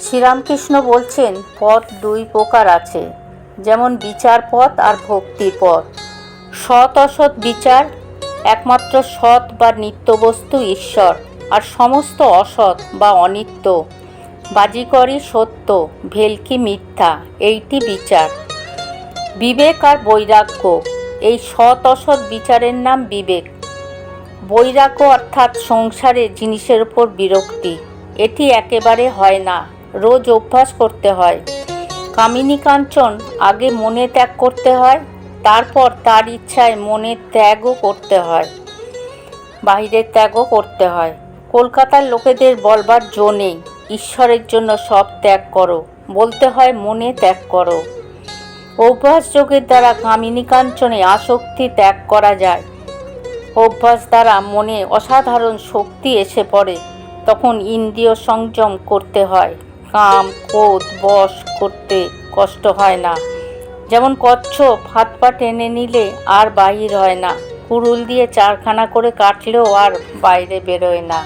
শ্রীরামকৃষ্ণ বলছেন পথ দুই প্রকার আছে, যেমন বিচার পথ আর ভক্তির পথ। সৎ অসৎ বিচার, একমাত্র সৎ বা নিত্যবস্তু ঈশ্বর, আর সমস্ত অসৎ বা অনিত্য, বাজিকরই সত্য, ভেলকি মিথ্যা, এইটি বিচার। বিবেক আর বৈরাগ্য, এই সৎ অসৎ বিচারের নাম বিবেক। বৈরাগ্য অর্থাৎ সংসারে জিনিসের উপর বিরক্তি, এটি একেবারে হয় না, রোজ অভ্যাস করতে হয়। কামিনী কাঞ্চন আগে মনে ত্যাগ করতে হয়, তারপর তার ইচ্ছায় মনের ত্যাগও করতে হয়, বাহিরের ত্যাগও করতে হয়। কলকাতার লোকেদের বলবার জো নেই ঈশ্বরের জন্য সব ত্যাগ করো, বলতে হয় মনে ত্যাগ করো। অভ্যাস যোগের দ্বারা কামিনী কাঞ্চনে আসক্তি ত্যাগ করা যায়। অভ্যাস দ্বারা মনে অসাধারণ শক্তি এসে পড়ে, তখন ইন্দ্রিয় সংযম করতে হয়। কাম ক্রোধ বশ করতে কষ্ট হয় না। যেমন কচ্ছপ হাত পা টেনে নিলে আর বাহির হয় না, কুড়ুল দিয়ে চারখানা করে কাটলেও আর বাইরে বেরোয় না।